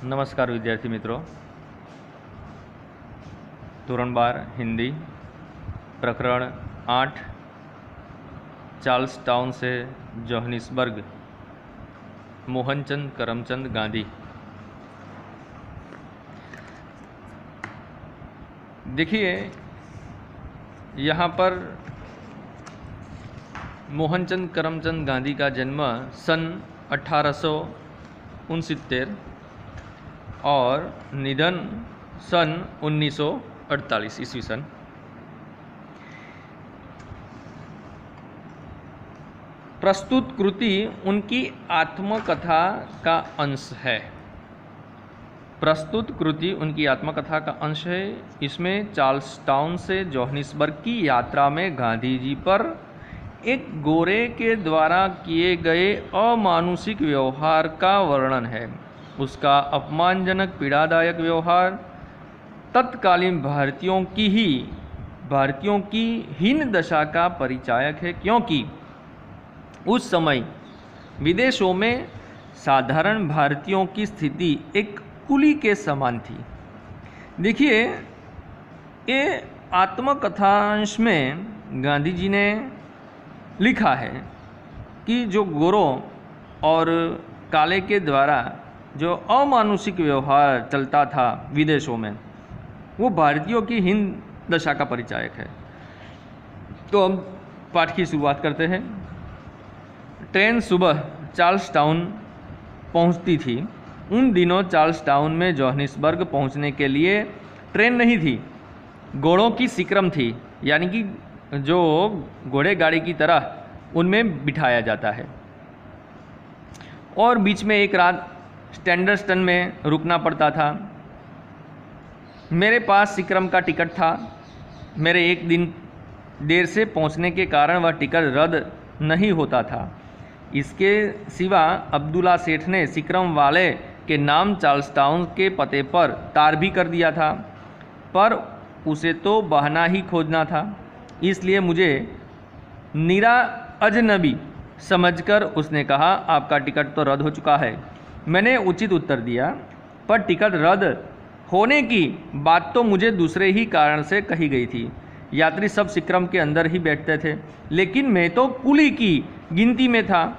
नमस्कार विद्यार्थी मित्रों। धोरण 12 हिंदी प्रकरण 8 चार्ल्स टाउन से जोहानिसबर्ग मोहनचंद करमचंद गांधी। देखिए यहाँ पर मोहनचंद करमचंद गांधी का जन्म सन 1869 और निधन सन 1948 ईस्वी सन। प्रस्तुत कृति उनकी आत्मकथा का अंश है। प्रस्तुत कृति उनकी आत्मकथा का अंश है। इसमें चार्ल्स टाउन से जोहानिसबर्ग की यात्रा में गांधी जी पर एक गोरे के द्वारा किए गए अमानुषिक व्यवहार का वर्णन है। उसका अपमानजनक पीड़ादायक व्यवहार तत्कालीन भारतीयों की हीन दशा का परिचायक है, क्योंकि उस समय विदेशों में साधारण भारतीयों की स्थिति एक कुली के समान थी। देखिए, ये आत्मकथांश में गांधी जी ने लिखा है कि जो गोरों और काले के द्वारा जो अमानुषिक व्यवहार चलता था विदेशों में, वो भारतीयों की हीन दशा का परिचायक है। तो हम पाठ की शुरुआत करते हैं। ट्रेन सुबह चार्ल्स टाउन पहुंचती थी। उन दिनों चार्ल्स टाउन में जोहानिसबर्ग पहुंचने के लिए ट्रेन नहीं थी, घोड़ों की सिक्रम थी, यानी कि जो घोड़े गाड़ी की तरह उनमें बिठाया जाता है, और बीच में एक रात स्टैंडर्स्टन में रुकना पड़ता था। मेरे पास सिक्रम का टिकट था। मेरे एक दिन देर से पहुंचने के कारण वह टिकट रद्द नहीं होता था। इसके सिवा अब्दुल्ला सेठ ने सिक्रम वाले के नाम चार्ल्स टाउन के पते पर तार भी कर दिया था, पर उसे तो बहाना ही खोजना था। इसलिए मुझे निरा अजनबी समझकर उसने कहा, आपका टिकट तो रद्द हो चुका है। मैंने उचित उत्तर दिया, पर टिकट रद्द होने की बात तो मुझे दूसरे ही कारण से कही गई थी। यात्री सब सिक्रम के अंदर ही बैठते थे, लेकिन मैं तो कुली की गिनती में था,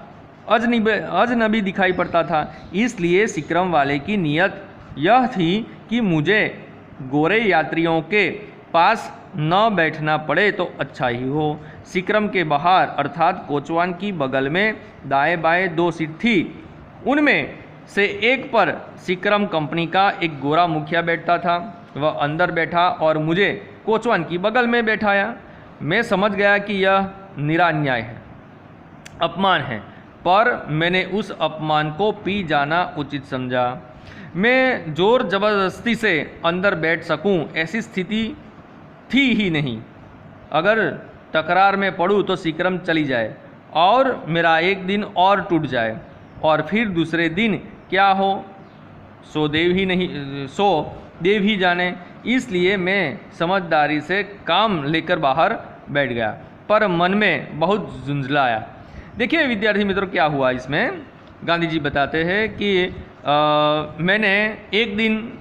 अजनबी दिखाई पड़ता था। इसलिए सिक्रम वाले की नीयत यह थी कि मुझे गोरे यात्रियों के पास न बैठना पड़े तो अच्छा ही हो। सिक्रम के बाहर अर्थात कोचवान की बगल में दाएं बाएं 2 सीट थी। उनमें से एक पर सिक्रम कंपनी का एक गोरा मुखिया बैठता था। वह अंदर बैठा और मुझे कोचवान की बगल में बैठाया। मैं समझ गया कि यह निरा अन्याय है, अपमान है, पर मैंने उस अपमान को पी जाना उचित समझा। मैं जोर जबरदस्ती से अंदर बैठ सकूं ऐसी स्थिति थी ही नहीं। अगर तकरार में पड़ूं तो सिक्रम चली जाए और मेरा एक दिन और टूट जाए, और फिर दूसरे दिन क्या हो सो देव ही जाने। इसलिए मैं समझदारी से काम लेकर बाहर बैठ गया, पर मन में बहुत झुंझलाया। देखिए विद्यार्थी मित्रों, क्या हुआ इसमें, गांधी जी बताते हैं कि मैंने एक दिन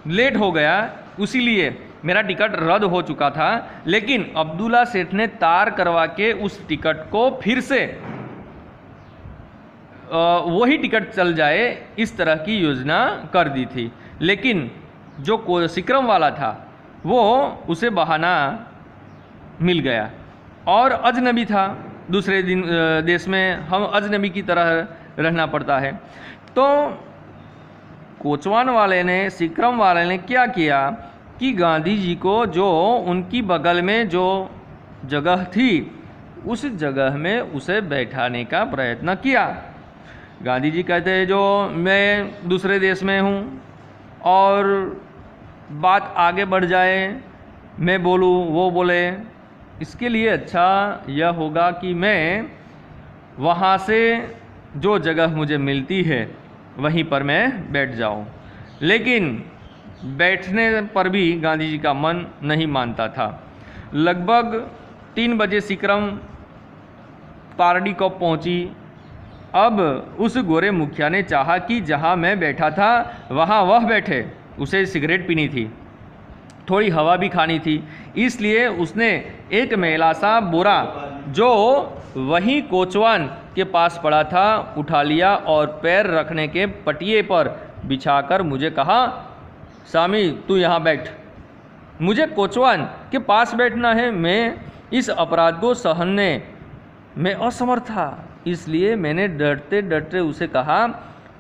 लेट हो गया, इसीलिए मेरा टिकट रद्द हो चुका था, लेकिन अब्दुल्ला सेठ ने तार करवा के उस टिकट को फिर से वही टिकट चल जाए इस तरह की योजना कर दी थी। लेकिन जो सिक्रम वाला था वो उसे बहाना मिल गया, और अजनबी था। दूसरे देश में हम अजनबी की तरह रहना पड़ता है। तो कोचवान वाले ने, सिक्रम वाले ने क्या किया कि गांधी जी को जो उनकी बगल में जो जगह थी उस जगह में उसे बैठाने का प्रयत्न किया। गांधी जी कहते हैं, जो मैं दूसरे देश में हूँ और बात आगे बढ़ जाए, मैं बोलूँ वो बोले, इसके लिए अच्छा यह होगा कि मैं वहाँ से जो जगह मुझे मिलती है वहीं पर मैं बैठ जाऊँ। लेकिन बैठने पर भी गांधी जी का मन नहीं मानता था। लगभग 3 बजे सिक्रम पारडी को पहुंची अब उस गोरे मुखिया ने चाहा कि जहाँ मैं बैठा था वहाँ वह बैठे। उसे सिगरेट पीनी थी, थोड़ी हवा भी खानी थी, इसलिए उसने एक मैला सा बोरा जो वहीं कोचवान के पास पड़ा था उठा लिया और पैर रखने के पटिये पर बिछाकर मुझे कहा, सामी तू यहाँ बैठ, मुझे कोचवान के पास बैठना है। मैं इस अपराध को सहने में असमर्थ था, इसलिए मैंने डरते डरते उसे कहा,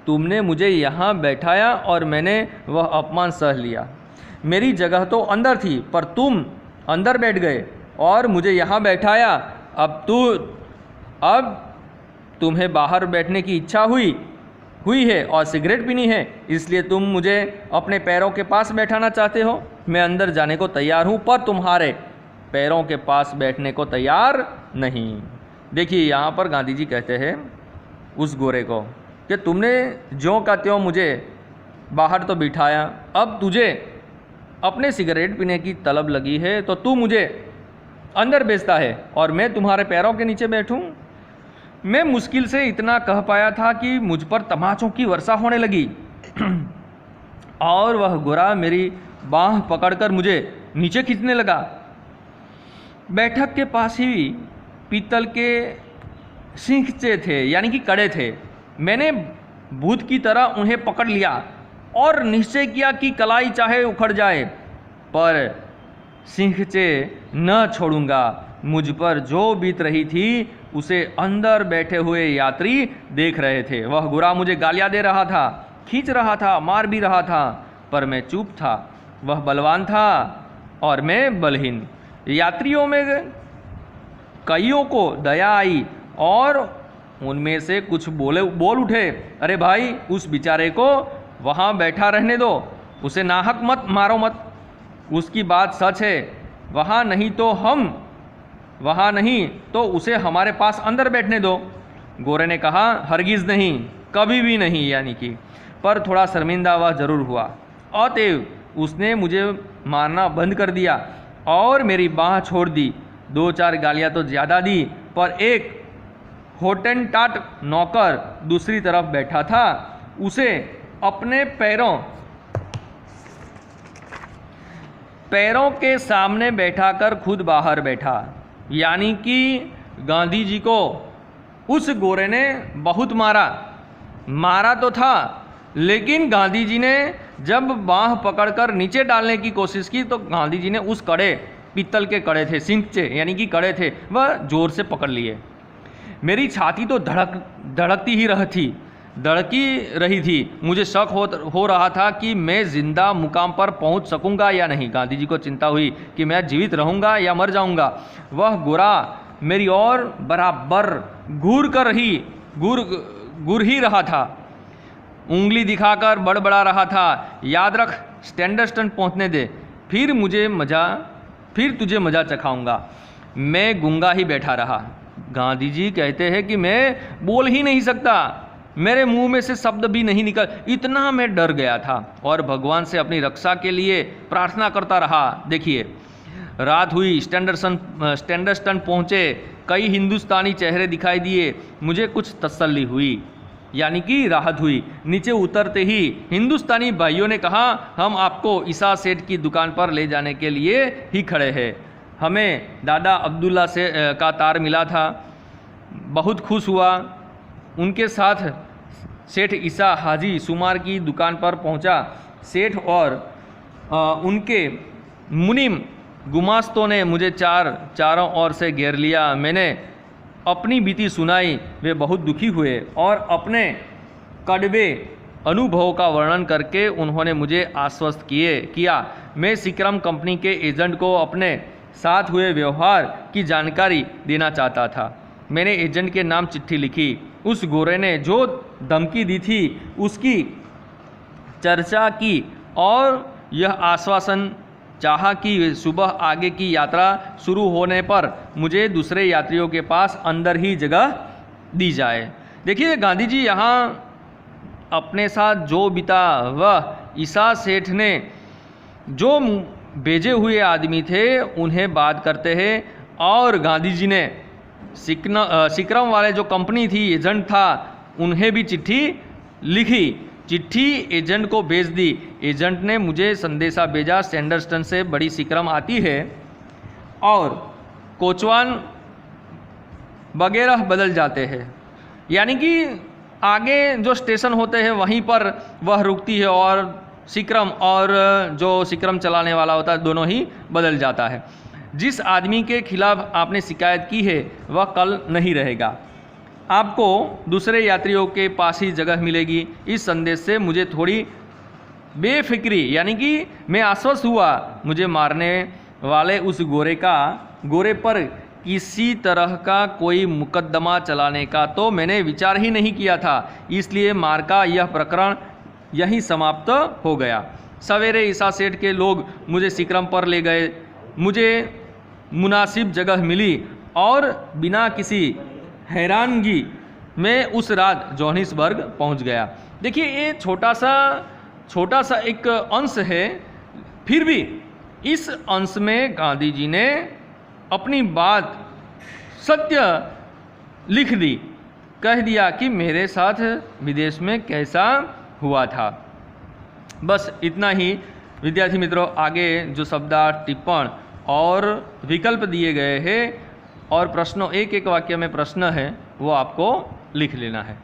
तुमने मुझे यहाँ बैठाया और मैंने वह अपमान सह लिया। मेरी जगह तो अंदर थी, पर तुम अंदर बैठ गए और मुझे यहाँ बैठाया। अब तुम्हें बाहर बैठने की इच्छा हुई है और सिगरेट पीनी है, इसलिए तुम मुझे अपने पैरों के पास बैठाना चाहते हो। मैं अंदर जाने को तैयार हूँ, पर तुम्हारे पैरों के पास बैठने को तैयार नहीं। देखिए, यहाँ पर गांधी जी कहते हैं उस गोरे को कि तुमने ज्यों का त्यों मुझे बाहर तो बिठाया, अब तुझे अपने सिगरेट पीने की तलब लगी है तो तू मुझे अंदर भेजता है और मैं तुम्हारे पैरों के नीचे बैठूं। मैं मुश्किल से इतना कह पाया था कि मुझ पर तमाचों की वर्षा होने लगी और वह गोरा मेरी बाँह पकड़कर मुझे नीचे खींचने लगा। बैठक के पास ही पीतल के सिंकचे थे, यानी कि कड़े थे। मैंने भूत की तरह उन्हें पकड़ लिया और निश्चय किया कि कलाई चाहे उखड़ जाए पर सिंकचे न छोड़ूंगा। मुझ पर जो बीत रही थी उसे अंदर बैठे हुए यात्री देख रहे थे। वह गोरा मुझे गालियां दे रहा था, खींच रहा था, मार भी रहा था, पर मैं चुप था। वह बलवान था और मैं बलहीन। यात्रियों में कईयों को दया आई और उनमें से कुछ बोल उठे, अरे भाई उस बेचारे को वहाँ बैठा रहने दो, उसे नाहक मत मारो मत, उसकी बात सच है, वहाँ नहीं तो उसे हमारे पास अंदर बैठने दो। गोरे ने कहा, हरगिज़ नहीं, कभी भी नहीं, यानी कि, पर थोड़ा शर्मिंदा वह जरूर हुआ। अतएव उसने मुझे मारना बंद कर दिया और मेरी बाँह छोड़ दी। 2-4 गालियाँ तो ज़्यादा दी, पर एक होटेनटाट नौकर दूसरी तरफ बैठा था, उसे अपने पैरों के सामने बैठाकर खुद बाहर बैठा। यानी कि गांधी जी को उस गोरे ने बहुत मारा तो था, लेकिन गांधी जी ने जब बाँह पकड़कर नीचे डालने की कोशिश की तो गांधी जी ने उस कड़े, पीतल के कड़े थे, सिंकचे यानी कि कड़े थे, वह जोर से पकड़ लिए। मेरी छाती तो धड़कती रही थी। मुझे शक हो रहा था कि मैं जिंदा मुकाम पर पहुंच सकूंगा या नहीं। गांधी जी को चिंता हुई कि मैं जीवित रहूंगा या मर जाऊंगा। वह गोरा मेरी ओर बराबर घूर ही रहा था, उंगली दिखाकर बड़बड़ा रहा था, याद रख, स्टैंडर्ड पहुंचने दे, फिर तुझे मजा चखाऊंगा। मैं गूंगा ही बैठा रहा। गांधी जी कहते हैं कि मैं बोल ही नहीं सकता, मेरे मुंह में से शब्द भी नहीं निकल, इतना मैं डर गया था और भगवान से अपनी रक्षा के लिए प्रार्थना करता रहा। देखिए, रात हुई, स्टैंडर्ड पहुँचे, कई हिंदुस्तानी चेहरे दिखाई दिए, मुझे कुछ तसल्ली हुई, यानी कि राहत हुई। नीचे उतरते ही हिंदुस्तानी भाइयों ने कहा, हम आपको ईसा सेठ की दुकान पर ले जाने के लिए ही खड़े हैं। हमें दादा अब्दुल्ला से का तार मिला था, बहुत खुश हुआ। उनके साथ सेठ ईसा हाजी सुमार की दुकान पर पहुंचा। सेठ और उनके मुनीम गुमास्तों ने मुझे चारों ओर से घेर लिया। मैंने अपनी बीती सुनाई, वे बहुत दुखी हुए और अपने कड़वे अनुभव का वर्णन करके उन्होंने मुझे आश्वस्त किया। मैं सिक्रम कंपनी के एजेंट को अपने साथ हुए व्यवहार की जानकारी देना चाहता था। मैंने एजेंट के नाम चिट्ठी लिखी। उस गोरे ने जो धमकी दी थी उसकी चर्चा की और यह आश्वासन चाहा कि सुबह आगे की यात्रा शुरू होने पर मुझे दूसरे यात्रियों के पास अंदर ही जगह दी जाए। देखिए, गांधी जी यहाँ अपने साथ जो बिता वह ईसा सेठ ने जो भेजे हुए आदमी थे उन्हें बात करते हैं और गांधी जी ने सिक्रम वाले जो कंपनी थी, एजेंट था, उन्हें भी चिट्ठी लिखी, चिट्ठी एजेंट को भेज दी। एजेंट ने मुझे संदेशा भेजा, सैंडर्सटन से बड़ी सिक्रम आती है और कोचवान वगैरह बदल जाते हैं, यानी कि आगे जो स्टेशन होते हैं वहीं पर वह रुकती है और सिक्रम और जो सिक्रम चलाने वाला होता है दोनों ही बदल जाता है। जिस आदमी के खिलाफ आपने शिकायत की है वह कल नहीं रहेगा, आपको दूसरे यात्रियों के पास ही जगह मिलेगी। इस संदेश से मुझे थोड़ी बेफिक्री, यानी कि मैं आश्वस्त हुआ। मुझे मारने वाले उस गोरे पर किसी तरह का कोई मुकदमा चलाने का तो मैंने विचार ही नहीं किया था, इसलिए मार का यह प्रकरण यहीं समाप्त हो गया। सवेरे ईसा सेठ के लोग मुझे सिक्रम पर ले गए, मुझे मुनासिब जगह मिली और बिना किसी हैरानगी में उस रात जोहानिसबर्ग पहुंच गया। देखिए ये छोटा सा एक अंश है, फिर भी इस अंश में गांधी जी ने अपनी बात सत्य लिख दी, कह दिया कि मेरे साथ विदेश में कैसा हुआ था। बस इतना ही विद्यार्थी मित्रों, आगे जो शब्दार्थ, टिप्पण और विकल्प दिए गए हैं और प्रश्नों एक एक वाक्य में प्रश्न है वो आपको लिख लेना है।